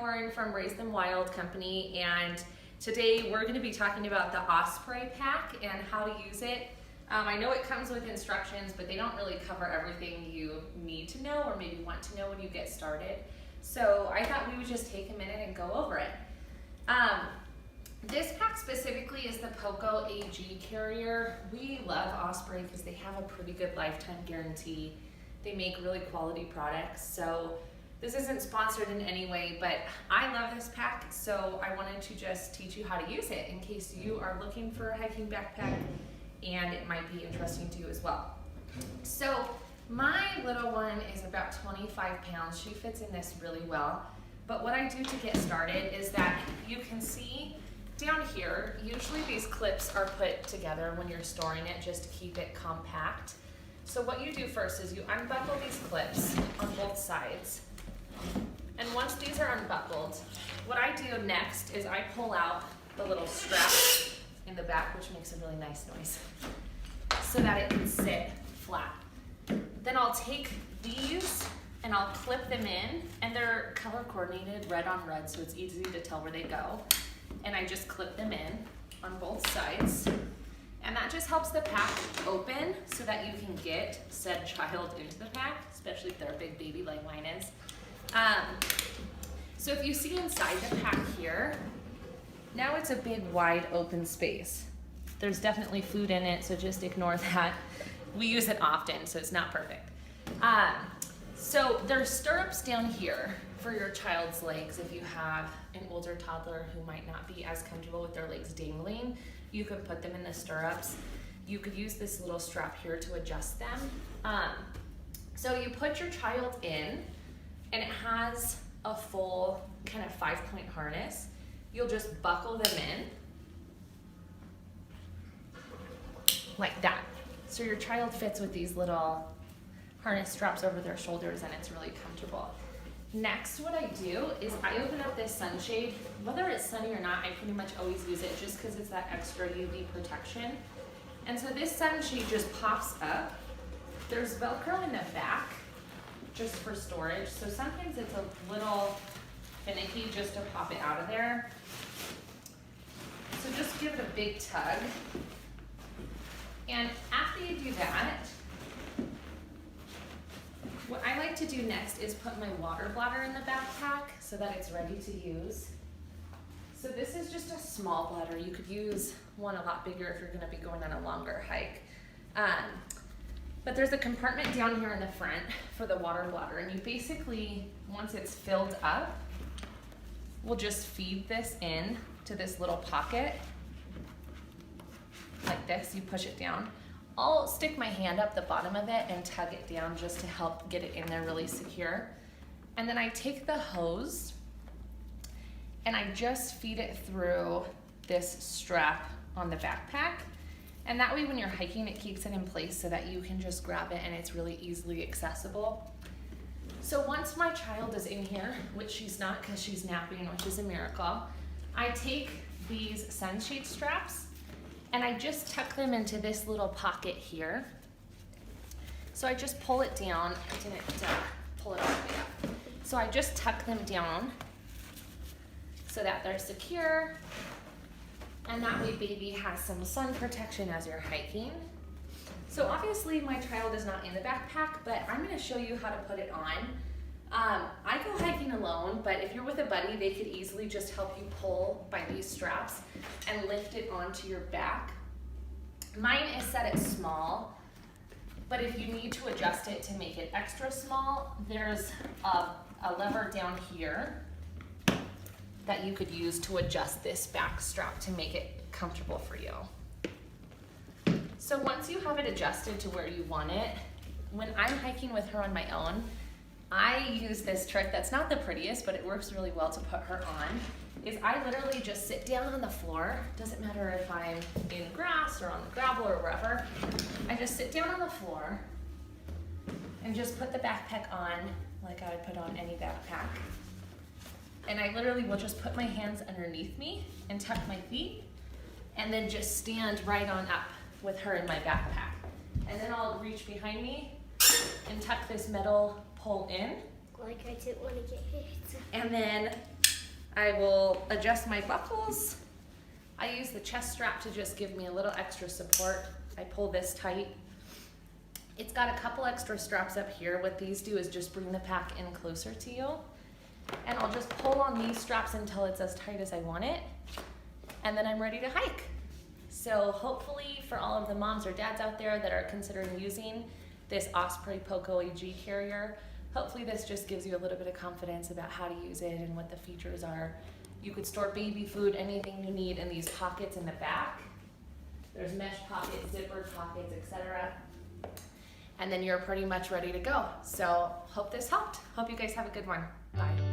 Lauren from Raise Them Wild Company, and today we're going to be talking about the Osprey pack and how to use it. I know it comes with instructions, but they don't really cover everything you need to know or maybe want to know when you get started. So I thought we would just take a minute and go over it. This pack specifically is the Poco AG carrier. We love Osprey because they have a pretty good lifetime guarantee. They make really quality products. So this isn't sponsored in any way, but I love this pack, so I wanted to just teach you how to use it in case you are looking for a hiking backpack and it might be interesting to you as well. So my little one is about 25 pounds. She fits in this really well. But what I do to get started is that you can see down here, usually these clips are put together when you're storing it just to keep it compact. So what you do first is you unbuckle these clips on both sides. And once these are unbuckled, what I do next is I pull out the little strap in the back, which makes a really nice noise, so that it can sit flat. Then I'll take these and I'll clip them in, and they're color coordinated, red on red, so it's easy to tell where they go. And I just clip them in on both sides. And that just helps the pack open so that you can get said child into the pack, especially if they're a big baby like mine is. So if you see inside the pack here, now it's a big wide open space. There's definitely food in it, so just ignore that. We use it often, so it's not perfect. So there's stirrups down here for your child's legs. If you have an older toddler who might not be as comfortable with their legs dangling, you could put them in the stirrups. You could use this little strap here to adjust them. So you put your child in, and it has a full kind of 5-point harness. You'll just buckle them in like that. So your child fits with these little harness straps over their shoulders, and it's really comfortable. Next, what I do is I open up this sunshade. Whether it's sunny or not, I pretty much always use it just because it's that extra UV protection. And so this sunshade just pops up. There's Velcro in the back just for storage. So sometimes it's a little finicky just to pop it out of there. So just give it a big tug. And after you do that, what I like to do next is put my water bladder in the backpack so that it's ready to use. So this is just a small bladder. You could use one a lot bigger if you're gonna be going on a longer hike. But there's a compartment down here in the front for the water bladder, and you basically, once it's filled up, we'll just feed this in to this little pocket like this. You push it down. I'll stick my hand up the bottom of it and tug it down just to help get it in there really secure. And then I take the hose and I just feed it through this strap on the backpack. And that way when you're hiking, it keeps it in place so that you can just grab it and it's really easily accessible. So once my child is in here, which she's not because she's napping, which is a miracle, I take these sunshade straps and I just tuck them into this little pocket here. So I just pull it down. I didn't pull it all the way up. So I just tuck them down so that they're secure. And that way baby has some sun protection as you're hiking. So obviously my child is not in the backpack, but I'm gonna show you how to put it on. I go hiking alone, but if you're with a buddy, they could easily just help you pull by these straps and lift it onto your back. Mine is set at small, but if you need to adjust it to make it extra small, there's a lever down here that you could use to adjust this back strap to make it comfortable for you. So once you have it adjusted to where you want it, when I'm hiking with her on my own, I use this trick that's not the prettiest, but it works really well to put her on, is I literally just sit down on the floor. Doesn't matter if I'm in grass or on the gravel or wherever. I just sit down on the floor and just put the backpack on like I would put on any backpack. And I literally will just put my hands underneath me and tuck my feet and then just stand right on up with her in my backpack. And then I'll reach behind me and tuck this metal pole in. Like I didn't want to get hit. And then I will adjust my buckles. I use the chest strap to just give me a little extra support. I pull this tight. It's got a couple extra straps up here. What these do is just bring the pack in closer to you. And I'll just pull on these straps until it's as tight as I want it. And then I'm ready to hike. So hopefully for all of the moms or dads out there that are considering using this Osprey Poco AG carrier, hopefully this just gives you a little bit of confidence about how to use it and what the features are. You could store baby food, anything you need in these pockets in the back. There's mesh pockets, zippered pockets, etc. And then you're pretty much ready to go. So hope this helped. Hope you guys have a good one. Bye.